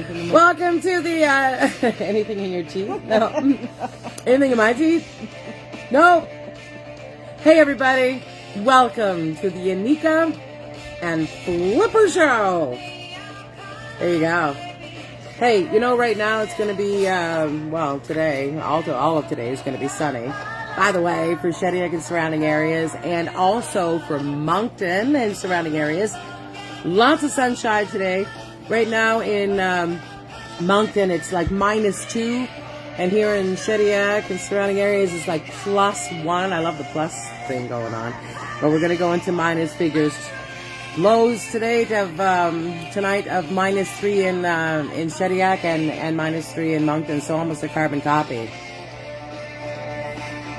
anything in my Welcome to the, anything in your teeth? No. Anything in my teeth? No. Hey everybody, welcome to the ANICA and Flipper Show. There you go. Hey, you know, right now it's going to be, well, today, all of today is going to be sunny. By the way, for Shediac and surrounding areas, and also for Moncton and surrounding areas, lots of sunshine today. Right now in Moncton, it's like -2, and here in Shediac and surrounding areas, it's like +1. I love the plus thing going on. But we're going to go into minus figures. Lows today tonight of -3 in Shediac and -3 in Moncton, so almost a carbon copy.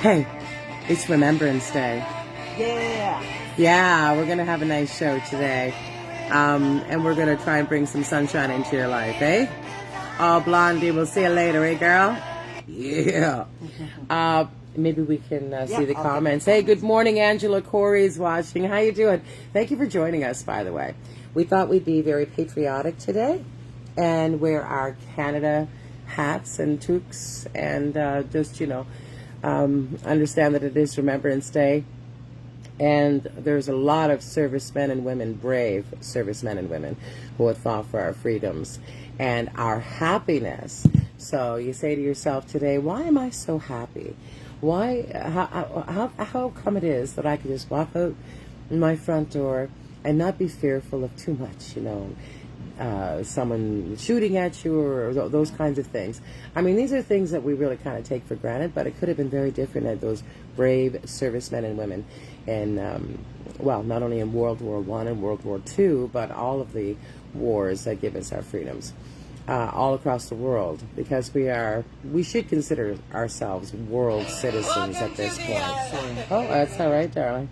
Hey, it's Remembrance Day. Yeah, we're going to have a nice show today. And we're going to try and bring some sunshine into your life, eh? Oh, Blondie, we'll see you later, eh, girl? Yeah. Maybe we can see the comments. Hey, good morning, Angela. Cory's watching. How you doing? Thank you for joining us, by the way. We thought we'd be very patriotic today and wear our Canada hats and toques and just, you know, understand that it is Remembrance Day. And there's a lot of servicemen and women, brave servicemen and women, who have fought for our freedoms and our happiness. So you say to yourself today, why am I so happy? Why? How come it is that I can just walk out my front door and not be fearful of too much, you know, someone shooting at you or those kinds of things? I mean, these are things that we really kind of take for granted, but it could have been very different at those brave servicemen and women. And, well, not only in World War I and World War II, but all of the wars that give us our freedoms all across the world, because we should consider ourselves world citizens at this point. Oh, that's all right, darling.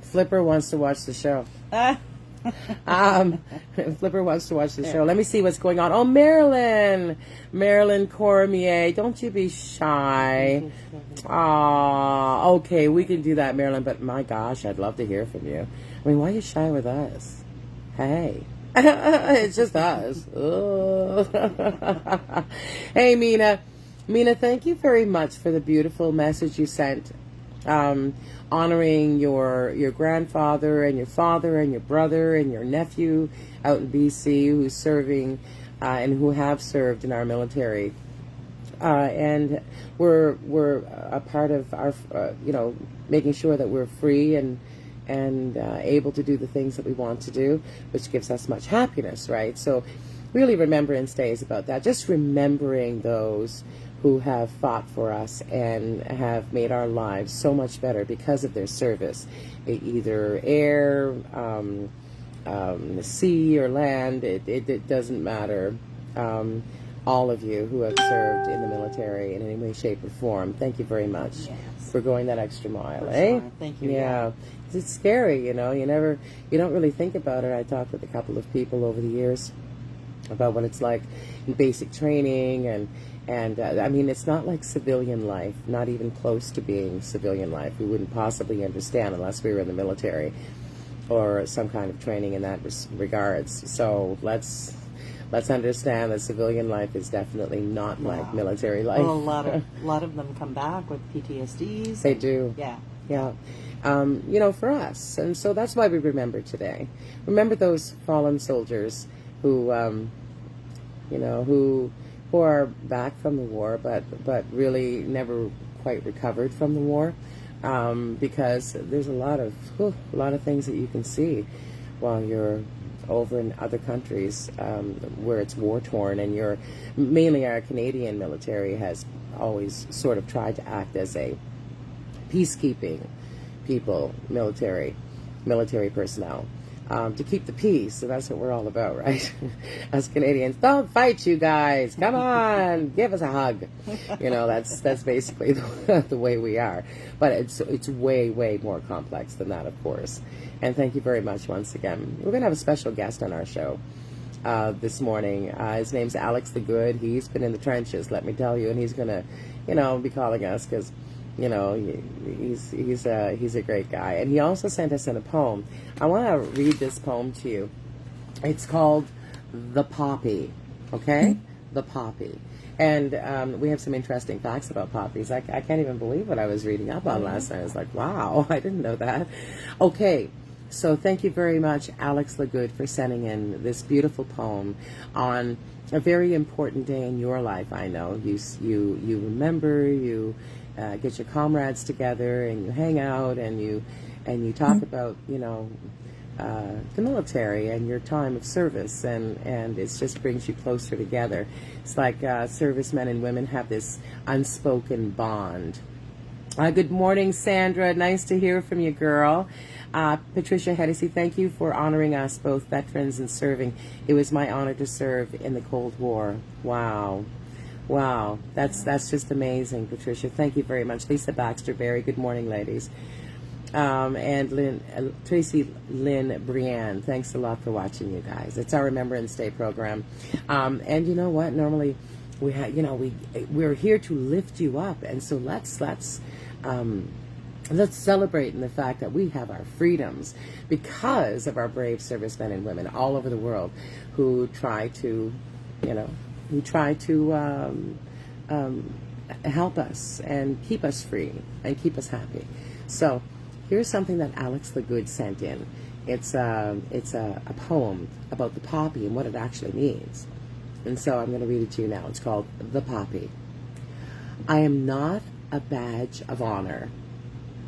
Flipper wants to watch the show. Flipper wants to watch the show. Let me see what's going on. Oh, Marilyn Cormier, don't you be shy. Aw, okay, we can do that, Marilyn, but my gosh, I'd love to hear from you. I mean, why are you shy with us? Hey. It's just us. Hey, Mina. Mina, thank you very much for the beautiful message you sent, honoring your grandfather and your father and your brother and your nephew out in BC who's serving and who have served in our military. And we're a part of our, you know, making sure that we're free and able to do the things that we want to do, which gives us much happiness, right? So really Remembrance Day is about that, just remembering those who have fought for us and have made our lives so much better because of their service, either air, sea or land, it doesn't matter. All of you who have served in the military in any way, shape, or form, thank you very much for going that extra mile, eh? Thank you. Yeah. It's scary, you know. You don't really think about it. I talked with a couple of people over the years about what it's like in basic training, and I mean, it's not like civilian life, not even close to being civilian life. We wouldn't possibly understand unless we were in the military or some kind of training in that regards. So let's understand that civilian life is definitely not like military life. Well, a lot of them come back with PTSDs. They do. Yeah. Yeah. You know, for us. And so that's why we remember today. Remember those fallen soldiers who, you know, who are back from the war, but really never quite recovered from the war, because there's a lot of things that you can see while you're over in other countries where it's war-torn, and mainly our Canadian military has always sort of tried to act as a peacekeeping people, military personnel, to keep the peace. So that's what we're all about, right? As Canadians, don't fight, you guys. Come on, give us a hug. You know, that's basically the way we are. But it's way more complex than that, of course. And thank you very much once again. We're going to have a special guest on our show this morning. His name's Alex the Good. He's been in the trenches, let me tell you, and he's going to, you know, be calling us because, you know, he's a great guy. And he also sent us in a poem. I want to read this poem to you. It's called the poppy, okay? The poppy. And we have some interesting facts about poppies. I can't even believe what I was reading up on last night. I was like, wow, I didn't know that. Okay, so thank you very much, Alex LeGood, for sending in this beautiful poem on a very important day in your life. I know you remember, you get your comrades together, and you hang out, and you talk about, you know, the military and your time of service, and it just brings you closer together. It's like servicemen and women have this unspoken bond. Good morning, Sandra. Nice to hear from you, girl. Patricia Hennessy, thank you for honoring us, both veterans and serving. It was my honor to serve in the Cold War. Wow. Wow. That's just amazing, Patricia. Thank you very much. Lisa Baxter Berry, good morning, ladies. And Tracy Lynn Brienne, thanks a lot for watching, you guys. It's our Remembrance Day program. And you know what? Normally we're here to lift you up, and so let's celebrate in the fact that we have our freedoms because of our brave servicemen and women all over the world who try to help us and keep us free and keep us happy. So here's something that Alex LeGood sent in. It's a poem about the poppy and what it actually means. And so I'm going to read it to you now. It's called The Poppy. I am not a badge of honor.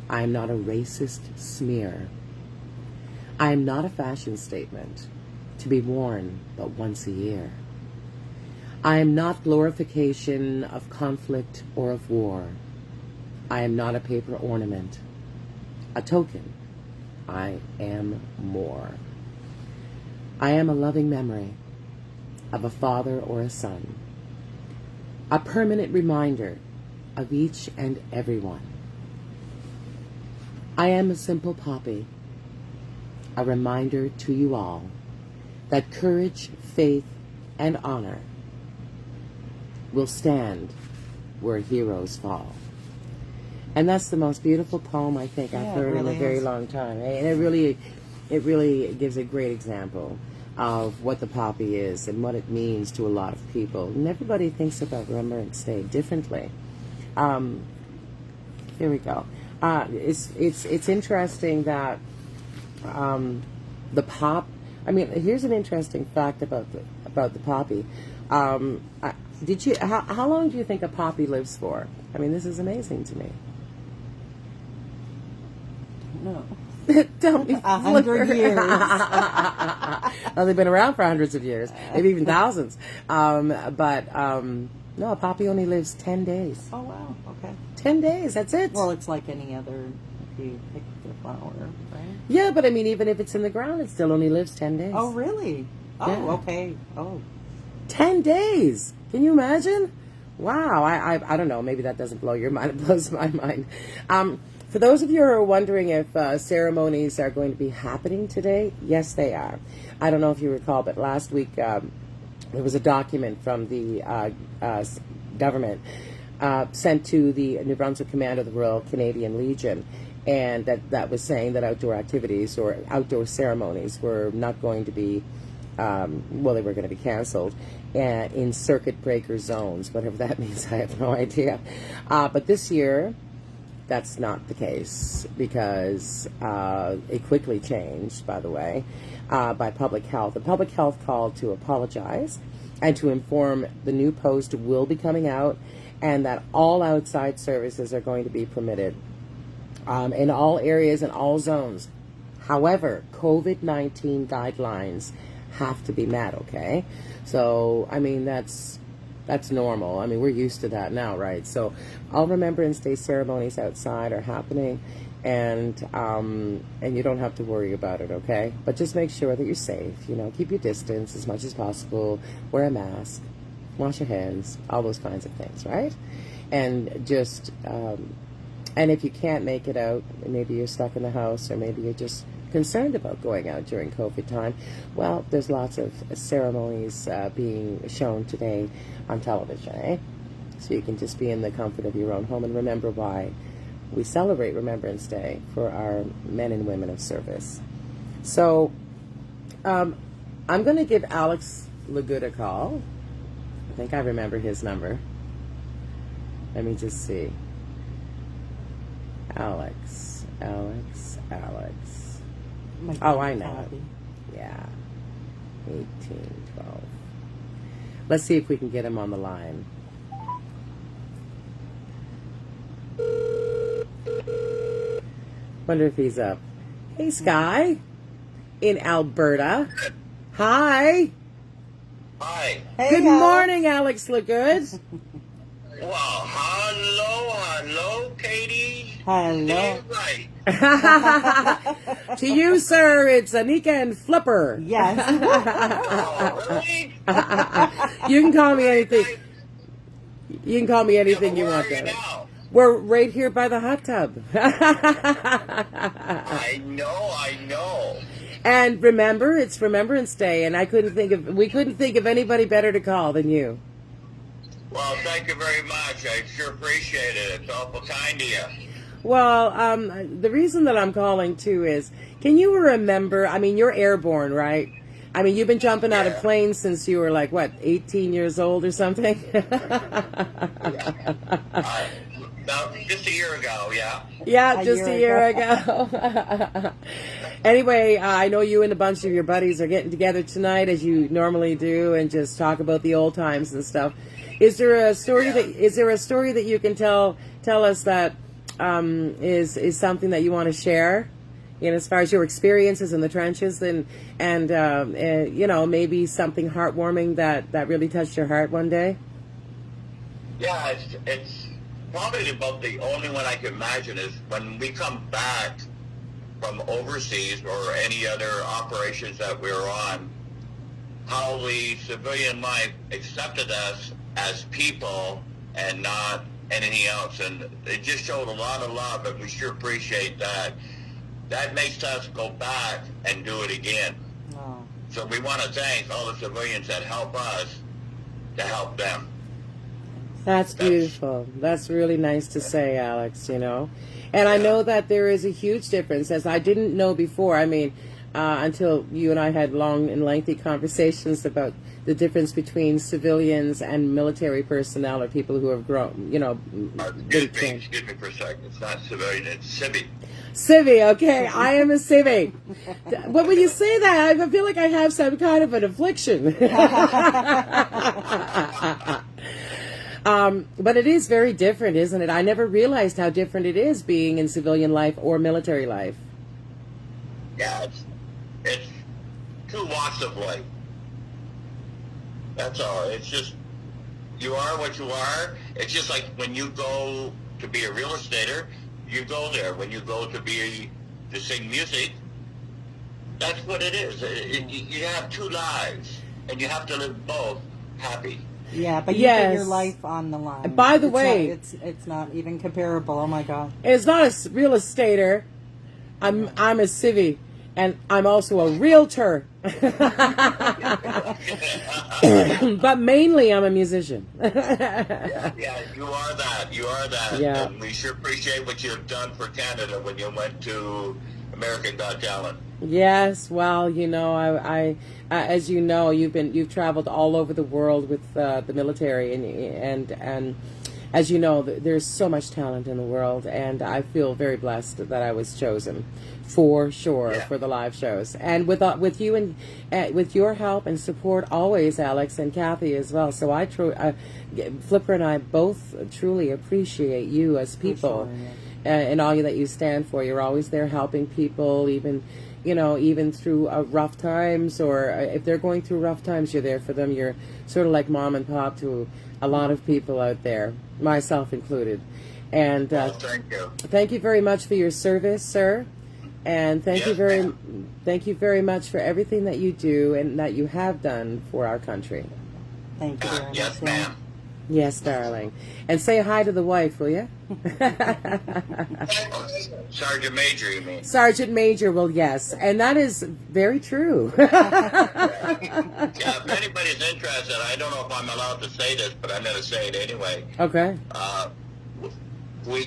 I am not a racist smear. I am not a fashion statement to be worn but once a year. I am not glorification of conflict or of war. I am not a paper ornament, a token. I am more. I am a loving memory of a father or a son, a permanent reminder of each and every one. I am a simple poppy, a reminder to you all that courage, faith, and honor will stand where heroes fall. And that's the most beautiful poem I think I've heard in a very long time. And it really gives a great example of what the poppy is and what it means to a lot of people. And everybody thinks about Remembrance Day differently. Here we go. It's interesting that the pop. I mean, here's an interesting fact about the poppy. Did you? How long do you think a poppy lives for? I mean, this is amazing to me. No. Don't be 100 years. Well, they've been around for hundreds of years, maybe even thousands. But no, a poppy only lives 10 days. Oh, wow. Okay. 10 days, that's it. Well, it's like any other, if you pick the flower, right? Yeah, but I mean, even if it's in the ground, it still only lives 10 days. Oh, really? Oh, Yeah. okay. Oh. 10 days. Can you imagine? Wow. I don't know. Maybe that doesn't blow your mind. It blows my mind. For those of you who are wondering if ceremonies are going to be happening today, yes, they are. I don't know if you recall, but last week there was a document from the government sent to the New Brunswick Command of the Royal Canadian Legion, and that was saying that outdoor activities or outdoor ceremonies were not going to be, well, they were going to be canceled in circuit breaker zones, whatever that means. I have no idea. But this year, that's not the case because it quickly changed, by the way, by Public Health. The Public Health called to apologize and to inform the new post will be coming out and that all outside services are going to be permitted in all areas and all zones. However, COVID-19 guidelines have to be met, okay? So, I mean, that's normal. I mean, we're used to that now, right? So all Remembrance Day ceremonies outside are happening, and you don't have to worry about it, okay? But just make sure that you're safe. You know, keep your distance as much as possible. Wear a mask. Wash your hands. All those kinds of things, right? And just and if you can't make it out, maybe you're stuck in the house, or maybe you're just concerned about going out during COVID time, well, there's lots of ceremonies being shown today on television, eh? So you can just be in the comfort of your own home and remember why we celebrate Remembrance Day for our men and women of service. So I'm going to give Alex Laguda call. I think I remember his number. Let me just see. Alex. Oh, I know. Happy. Yeah. 1812. Let's see if we can get him on the line. Wonder if he's up. Hey, Sky. In Alberta. Hi. Hi. Hey, Good Alex. morning, Alex Lagood. Wow. Hello, Katie. Hello. Did right. To you, sir, it's Anika and Flipper. Yes. Oh, really? You can call me anything. You can call me anything you Where want. are you Darling. now? We're right here by the hot tub. I know. And remember, it's Remembrance Day, and we couldn't think of anybody better to call than you. Well, thank you very much. I sure appreciate it. It's awful kind of you. Well, the reason that I'm calling too is, can you remember? I mean, you're airborne, right? I mean, you've been jumping out of planes since you were like what, 18 years old or something? Now, just a year ago, yeah. Yeah, just a year ago. Anyway, I know you and a bunch of your buddies are getting together tonight, as you normally do, and just talk about the old times and stuff. Is there a story that you can tell us that is something that you want to share? You know, as far as your experiences in the trenches, and you know, maybe something heartwarming that really touched your heart one day. Yeah, it's probably about the only one I can imagine is when we come back from overseas or any other operations that we were on, how the civilian life accepted us as people and not anything else. And it just showed a lot of love, and we sure appreciate that. That makes us go back and do it again. Oh. So we want to thank all the civilians that help us to help them. That's beautiful. That's really nice to say, Alex, you know. And I know that there is a huge difference, as I didn't know before. I mean, until you and I had long and lengthy conversations about the difference between civilians and military personnel, or people who have grown, you know. Excuse me for a second. It's not civilian, it's civvy. Civvy, okay. I am a civvy. But when you say that, I feel like I have some kind of an affliction. But it is very different, isn't it? I never realized how different it is being in civilian life or military life. Yeah, it's two walks of life. That's all. It's just, you are what you are. It's just like when you go to be a real estater, you go there. When you go to sing music, that's what it is. You have two lives, and you have to live both happy. Yeah, but you put your life on the line. By the way, it's not even comparable. Oh my God! It's not a real estater. I'm a civvy, and I'm also a realtor. But mainly, I'm a musician. Yeah, you are that. Yeah. And we sure appreciate what you've done for Canada when you went to American Got Talent. Yes, well, you know, I as you know, you've traveled all over the world with the military, and as you know, there's so much talent in the world, and I feel very blessed that I was chosen, for sure, for the live shows, and with you and with your help and support always, Alex and Kathy as well. So Flipper and I both truly appreciate you as people, and all that you stand for. You're always there helping people, even through rough times, or if they're going through rough times, you're there for them. You're sort of like mom and pop to a lot of people out there, myself included. And thank you. Thank you very much for your service, sir. And thank you very much for everything that you do and that you have done for our country. Thank you very much. Yes, ma'am. Yes, darling. And say hi to the wife, will you? Sergeant Major, you mean? Sergeant Major, well, yes. And that is very true. Yeah, if anybody's interested, I don't know if I'm allowed to say this, but I'm going to say it anyway. Okay.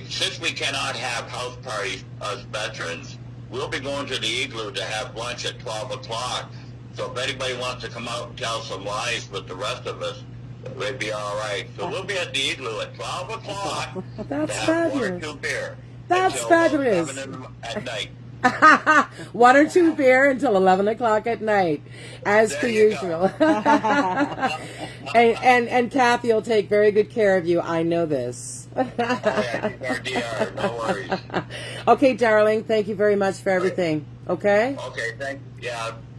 Since we cannot have house parties as veterans, we'll be going to the Igloo to have lunch at 12 o'clock So if anybody wants to come out and tell some lies with the rest of us, we'd be all right. So we'll be at the Igloo at 12 o'clock That's to have one or fabulous. two beer. That's until fabulous. 7 at night. 1 or 2 beer until 11 o'clock at night, as There per you usual. and Kathy will take very good care of you. I know this. Oh, yeah, keep our DR, no worries. Okay, darling. Thank you very much for everything. Okay? Okay,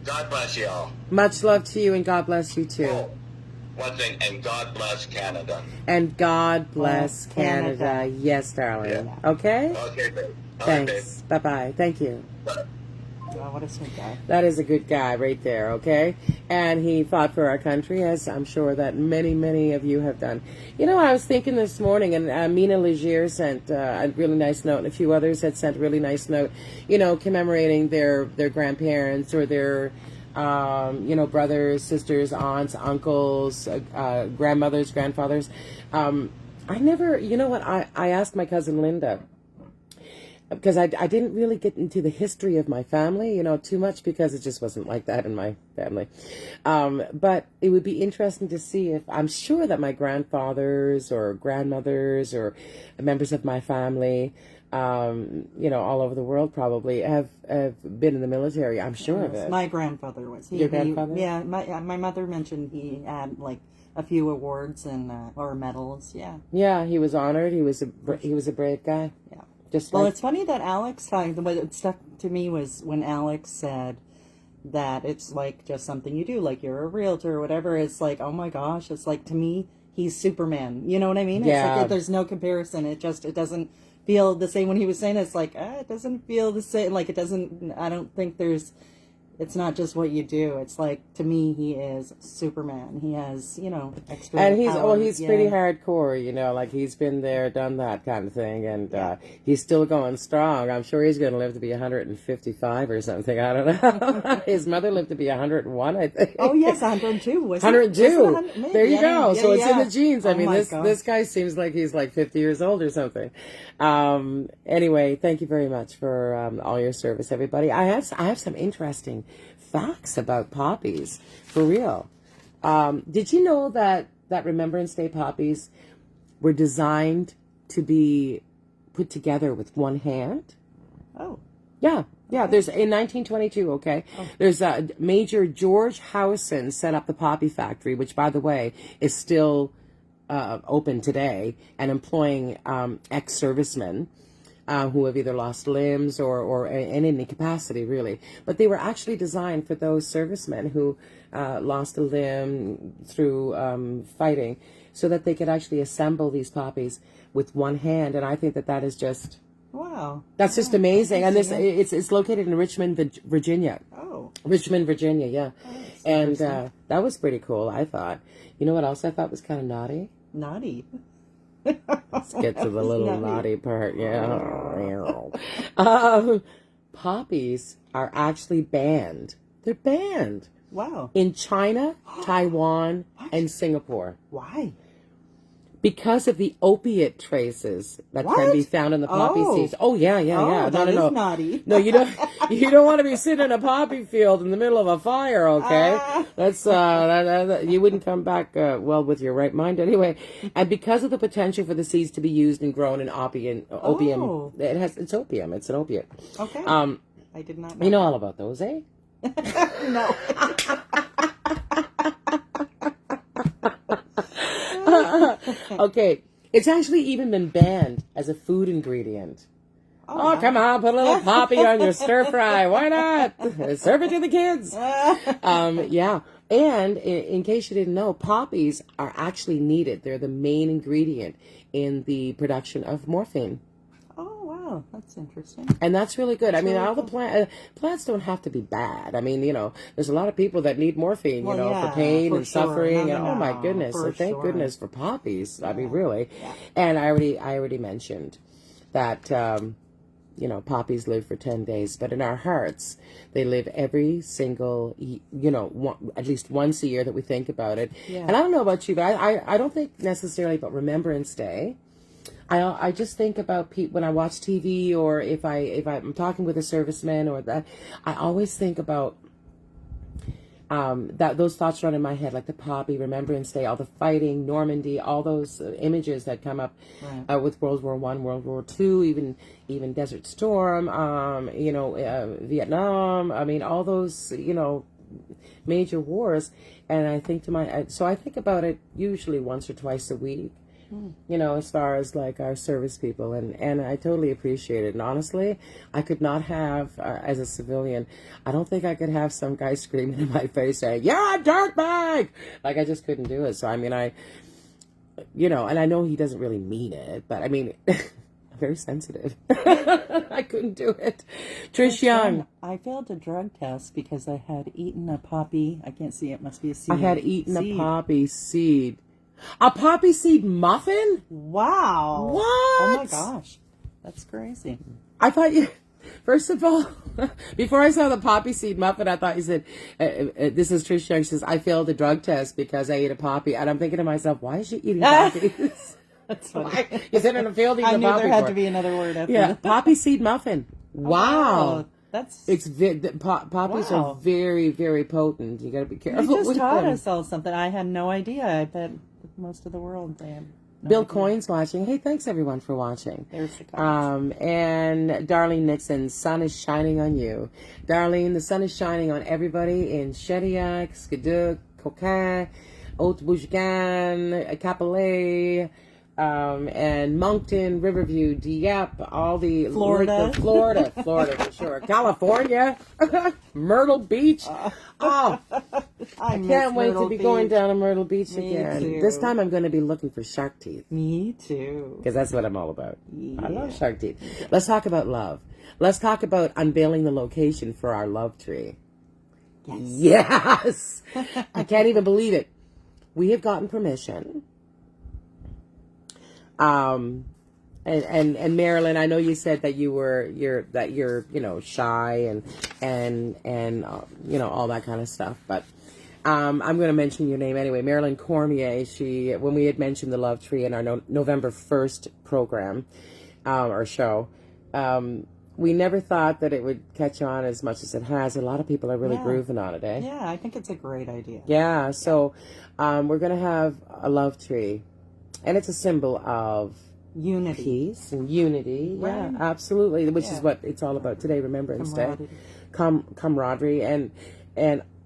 God bless you all. Much love to you, and God bless you too. Oh, one thing, and God bless Canada. And God bless Canada. Canada. Yes, darling. Yeah. Okay? Okay, babe. All right, babe. Thanks. Bye-bye. Thank you. Bye. Oh, what a sweet guy. That is a good guy right there, okay? And he fought for our country, as I'm sure that many, many of you have done. You know, I was thinking this morning, and Mina Legier sent a really nice note, and a few others had sent a really nice note, you know, commemorating their grandparents or their, you know, brothers, sisters, aunts, uncles, grandmothers, grandfathers. I never, you know what, I asked my cousin Linda, because I didn't really get into the history of my family, you know, too much, because it just wasn't like that in my family. But it would be interesting to see if, I'm sure that my grandfathers or grandmothers or members of my family, you know, all over the world probably have been in the military. I'm sure of it. My grandfather was. Your grandfather? Yeah, my mother mentioned he had like a few awards and or medals. Yeah. Yeah, he was honored. He was a brave guy. Yeah. Just Well, like, it's funny that Alex, what stuck to me was when Alex said that it's like just something you do, like you're a realtor or whatever. It's like, oh my gosh, it's like, to me, he's Superman. You know what I mean? Yeah. It's like there's no comparison. It doesn't feel the same. When he was saying it, it's like, it doesn't feel the same. Like, it doesn't, I don't think it's not just what you do. It's like, to me, he is Superman. He has, you know, extra and he's powers. pretty hardcore, you know, like he's been there, done that kind of thing, and he's still going strong. I'm sure he's going to live to be 155 or something. I don't know. His mother lived to be 101, I think. Oh yes, 102. 102. There you go. So it's in the genes. I Oh mean, my this guy seems like he's like 50 years old or something. Anyway, thank you very much for all your service, everybody. I have some interesting facts about poppies, for real. Did you know that Remembrance Day poppies were designed to be put together with one hand? Oh. Yeah. There's in 1922. Okay, there's Major George Howson set up the poppy factory, which, by the way, is still open today and employing ex-servicemen who have either lost limbs or in any capacity, really. But they were actually designed for those servicemen who lost a limb through fighting, so that they could actually assemble these poppies with one hand. And I think that is just, wow, that's just amazing. And it's located in Richmond, Virginia. Oh. Richmond, Virginia, yeah. That's And that was pretty cool, I thought. You know what else I thought was kind of naughty? Naughty. Let's get to the little naughty part. Yeah. Poppies are actually banned. They're banned Wow. in China, Taiwan, and Singapore Why? because of the opiate traces that can What? be found in the poppy Oh. seeds. Oh yeah. That is naughty. No, you don't. You don't want to be sitting in a poppy field in the middle of a fire. Okay, that's you wouldn't come back well with your right mind anyway. And because of the potential for the seeds to be used and grown in opium, Oh. it's opium. It's an opiate. Okay. I did not know. You know all about those, eh? No. Okay, it's actually even been banned as a food ingredient. Oh, come on, put a little poppy on your stir fry. Why not? Serve it to the kids. Yeah. And in case you didn't know, poppies are actually needed. They're the main ingredient in the production of morphine. Oh, wow. That's interesting. And that's really good. I mean, all the plants don't have to be bad. I mean, you know, there's a lot of people that need morphine, Well, you know, yeah, for pain for and sure. suffering. No, And no, oh my no, goodness. for So thank sure. goodness for poppies. I mean, really. Yeah. And I already mentioned that, you know, poppies live for 10 days, but in our hearts, they live every single, you know, at least once a year that we think about it. Yeah. And I don't know about you, but I don't think necessarily about Remembrance Day. I just think about when I watch TV, or if I'm talking with a serviceman or that, I always think about that those thoughts run in my head, like the poppy, Remembrance Day, all the fighting, Normandy, all those images that come up with World War I, World War II, even Desert Storm, Vietnam. I mean, all those, major wars. And I think so I think about it usually once or twice a week. As far as like our service people, and I totally appreciate it. And honestly, I could not have, as a civilian, I don't think I could have some guy screaming in my face saying, "You're a dirtbag!" Like, I just couldn't do it. So, I mean, and I know he doesn't really mean it, but I mean, I'm very sensitive. I couldn't do it. Trish Young. I failed a drug test because I had eaten a poppy. I can't see it. Must be a seed. I had eaten a poppy seed. A poppy seed muffin? Wow. What? Oh my gosh. That's crazy. I thought first of all, before I saw the poppy seed muffin, I thought you said, this is Trish Young, she says, I failed the drug test because I ate a poppy. And I'm thinking to myself, why is she eating poppies? That's funny. You said in a field eating I a knew poppy there had for to be another word after Yeah, that. poppy seed muffin. Wow. That's poppies are very, very potent. You got to be careful. You just with taught them. us all something. I had no idea. I bet most of the world they have no Bill idea. Coyne's watching. Hey, thanks everyone for watching. There's the comments. And Darlene Nixon, sun is shining on you. Darlene, the sun is shining on everybody in Shediac, Skidoo, Coquin, Haute-Bougegan, Capellet, and Moncton, Riverview, Dieppe, all the Florida for sure. California, Myrtle Beach. I can't wait to be going down to Myrtle Beach again. Too. This time I'm going to be looking for shark teeth. Me too. Because that's what I'm all about. Yeah. I love shark teeth. Let's talk about love. Let's talk about unveiling the location for our love tree. Yes. I can't even believe it. We have gotten permission. And Marilyn, I know you said that you're shy and all that kind of stuff, but I'm going to mention your name anyway. Marilyn Cormier, when we had mentioned the love tree in our November 1st program, or show, we never thought that it would catch on as much as it has. A lot of people are really grooving on it, eh? Yeah, I think it's a great idea. Yeah, so we're going to have a love tree. And it's a symbol of unity, peace and unity. Right. Yeah, absolutely. Which is what it's all about today, Remembrance Day. Camaraderie and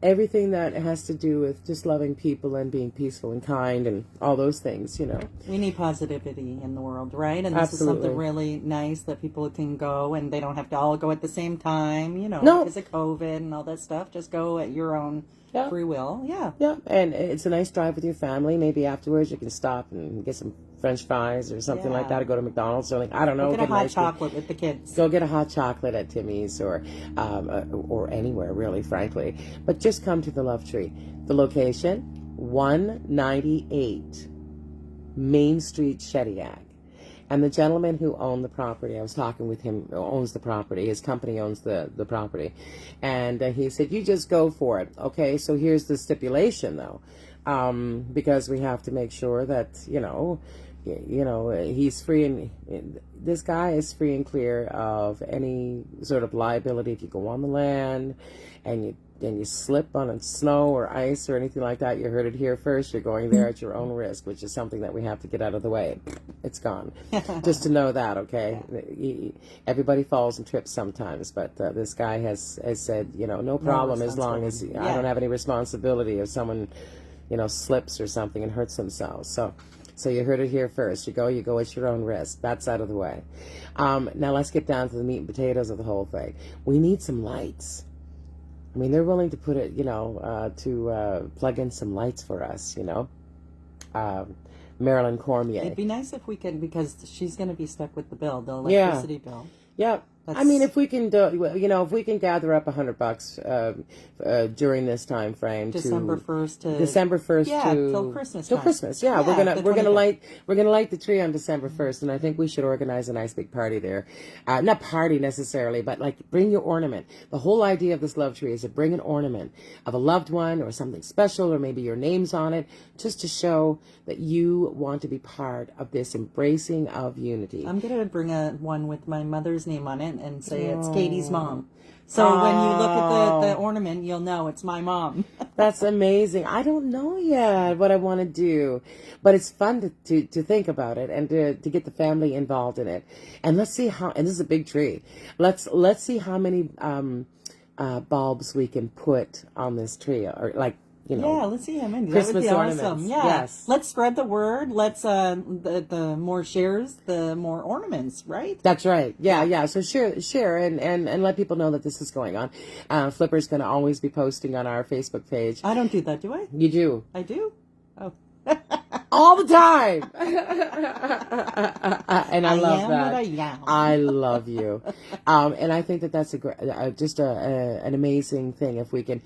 everything that has to do with just loving people and being peaceful and kind and all those things, We need positivity in the world, right? And this is something really nice that people can go and they don't have to all go at the same time, because of COVID and all that stuff. Just go at your own free will. Yeah, and it's a nice drive with your family. Maybe afterwards you can stop and get some French fries or something like that, or go to McDonald's or I don't know. Get a hot chocolate with the kids. Go get a hot chocolate at Timmy's or anywhere, really, frankly. But just come to the Love Tree. The location, 198 Main Street, Shediac. And the gentleman who owned the property, I was talking with him, owns the property. His company owns the property. And he said, you just go for it. Okay, so here's the stipulation, though. Because we have to make sure that, he's free and this guy is free and clear of any sort of liability if you go on the land and you slip on snow or ice or anything like that. You heard it here first. You're going there at your own risk, which is something that we have to get out of the way. It's gone. Just to know that, okay? Everybody falls and trips sometimes, but this guy has said, no problem as long as I don't have any responsibility if someone, slips or something and hurts themselves. So you heard it here first. You go at your own risk. That's out of the way. Now let's get down to the meat and potatoes of the whole thing. We need some lights. I mean, they're willing to put it, to plug in some lights for us, Marilyn Cormier. It'd be nice if we could, because she's going to be stuck with the bill, the electricity bill. Yeah. I mean, if we can if we can gather up $100 during this time frame, December 1st till Christmas. Till Christmas, yeah. We're gonna light the tree on December 1st, and I think we should organize a nice big party there. Not party necessarily, but like bring your ornament. The whole idea of this love tree is to bring an ornament of a loved one or something special, or maybe your name's on it, just to show that you want to be part of this embracing of unity. I'm gonna bring one with my mother's name on it and say it's Katie's mom. So when you look at the ornament, you'll know it's my mom. That's amazing. I don't know yet what I want to do, but it's fun to think about it and to get the family involved in it. And let's see how. And this is a big tree. Let's see how many bulbs we can put on this tree, or like. You know, yeah, let's see how many. Christmas That would be ornaments. awesome. Yeah. Yes. Let's spread the word. Let's the more shares, the more ornaments, right? That's right. Yeah. So share and let people know that this is going on. Flipper's going to always be posting on our Facebook page. I don't do that, do I? You do. I do? Oh. All the time. And I love am that. what I am. I love you. And I think that that's just an amazing thing if we can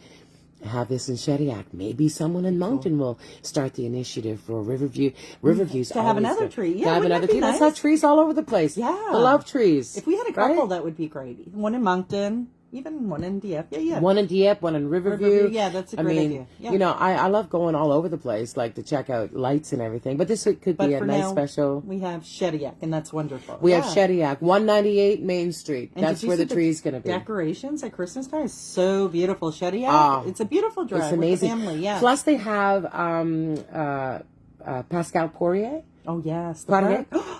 have this in Shediac. Maybe someone in Mountain will start the initiative for Riverview's To have another tree. Yeah, to have wouldn't another that be tree. Let's nice? have trees all over the place. Yeah. I love trees. If we had a couple, right? that would be great. One in Moncton, even one in DF. Yeah. One in Dieppe, one in Riverview. Yeah, that's a great idea. Yeah. You know, I love going all over the place, like to check out lights and everything. But this could be a for nice now, special. We have Shediac, and that's wonderful. We have Shediac, 198 Main Street. And That's did you where see the tree's going to be. Decorations at Christmas time is so beautiful. Shediac, Oh, it's a beautiful drive. It's amazing. With the family, yeah. Plus, they have Pascal Poirier. Oh yes, The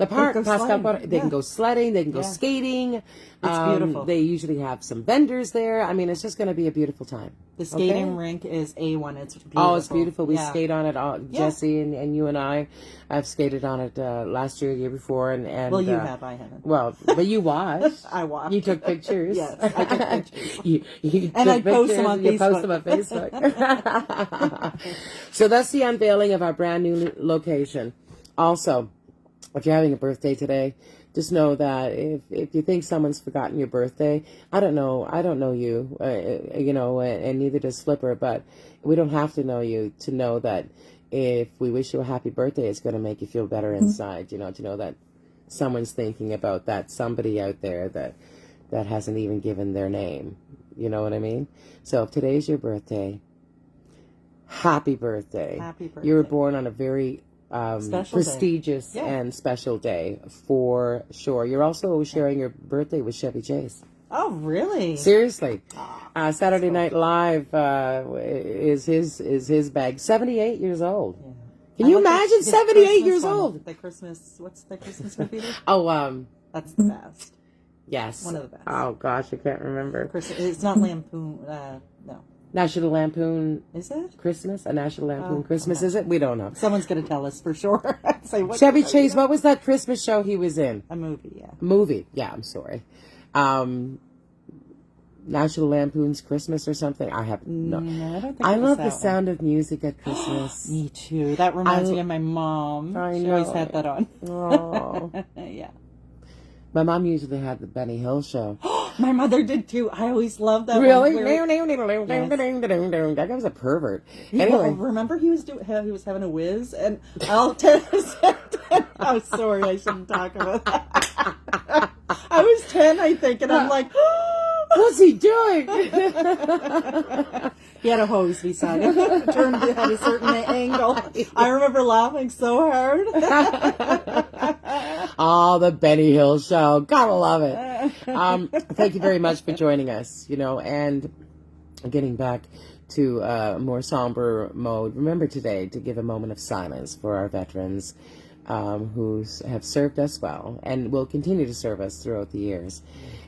park, Go Pascal sledding. Poirier. They can go sledding. They can go Yeah. skating. It's beautiful. They usually have some vendors there. I mean, it's just going to be a beautiful time. The skating Okay? rink is A1. It's beautiful. Oh, it's beautiful. We Yeah. skate on it. Jesse and you and I have skated on it last year, the year before. And Well, you have. I haven't. Well, but you watched. I watched. You took pictures. Yes, I took pictures. you And took I post them pictures on and you post Facebook. them on Facebook. So that's the unveiling of our brand new location. Also, if you're having a birthday today, just know that if you think someone's forgotten your birthday, I don't know you, you know, and neither does Flipper, but we don't have to know you to know that if we wish you a happy birthday, it's going to make you feel better inside, you know, to know that someone's thinking about that somebody out there that hasn't even given their name. You know what I mean? So if today's your birthday, happy birthday. Happy birthday. You were born on a very Special prestigious day. Yeah. and special day for sure. You're also sharing your birthday with Chevy Chase. Oh, really? Seriously. Saturday Night Live is his bag. 78 years old. Yeah. Can I you like imagine his 78 Christmas years one. old? The Christmas, what's the Christmas movie? Oh, That's the best. yes. One of the best. Oh gosh, I can't remember. It's not Lampoon. No. National Lampoon Is it? Christmas? A National Lampoon Oh, Christmas, okay. is it? We don't know. Someone's going to tell us for sure. Say what? Chevy Chase, what was that Christmas show he was in? A movie, yeah. Movie. Yeah, I'm sorry. National Lampoon's Christmas or something. I have no. No, I don't think I it was love that the one. sound of music at Christmas. Me too. That reminds me of my mom. I She always know. had that on. Oh. Yeah. My mom usually had the Benny Hill show. My mother did too. I always loved that Really? one. That guy was a pervert. Yeah, Anyway. remember he was having a whiz, and I'll tell I'm sorry, I shouldn't talk about that. I was 10, I think, and I'm like, What's he doing? he had a hose beside him, turned it at a certain angle. I remember laughing so hard. Oh, the Benny Hill show. Gotta love it. Thank you very much for joining us, you know, and getting back to a more somber mode. Remember today to give a moment of silence for our veterans who have served us well and will continue to serve us throughout the years.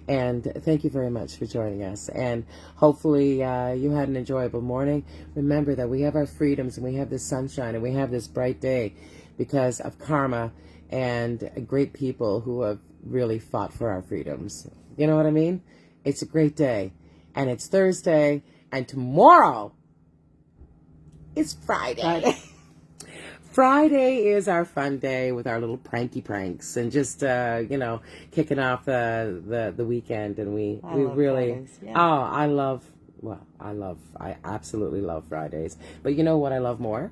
And thank you very much for joining us. And hopefully you had an enjoyable morning. Remember that we have our freedoms and we have this sunshine and we have this bright day because of karma and great people who have really fought for our freedoms. You know what I mean? It's a great day. And it's Thursday. And tomorrow is Friday. Friday is our fun day with our little pranky pranks and just you know, kicking off the weekend. And we love really Fridays, yeah. I absolutely love Fridays. But you know what I love more?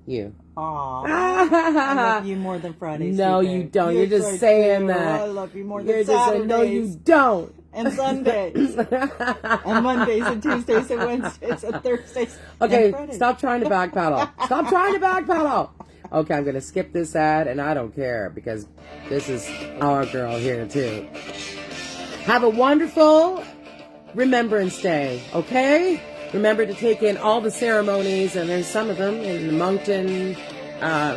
You. Aw, I love you more than Fridays. No, too, you babe. don't. You're just saying do. that. I love you more You're than just Saturdays. saying, no, you don't. And Sundays. And Mondays and Tuesdays and Wednesdays and Thursdays. Okay, and Fridays. stop trying to backpedal. Stop trying to backpedal. Okay, I'm going to skip this ad, and I don't care because this is our girl here, too. Have a wonderful Remembrance Day, okay? Remember to take in all the ceremonies, and there's some of them in Moncton,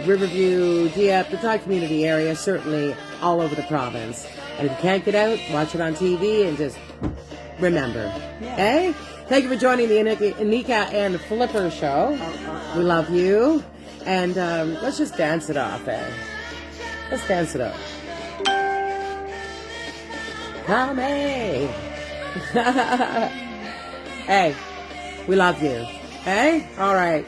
Riverview, Dieppe, the Thai community area, certainly all over the province. And if you can't get out, watch it on TV and just remember. Okay? Thank you for joining the ANICA and Flipper show. We love you. And let's just dance it off, eh? Let's dance it off. Come hey. Hey, we love you. Hey? All right.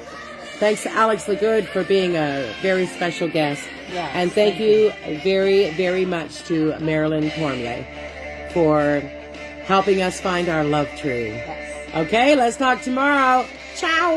Thanks to Alex LeGood for being a very special guest. Yes, and thank you very, very much to Marilyn Cormier for helping us find our love tree. Yes. Okay, let's talk tomorrow. Ciao.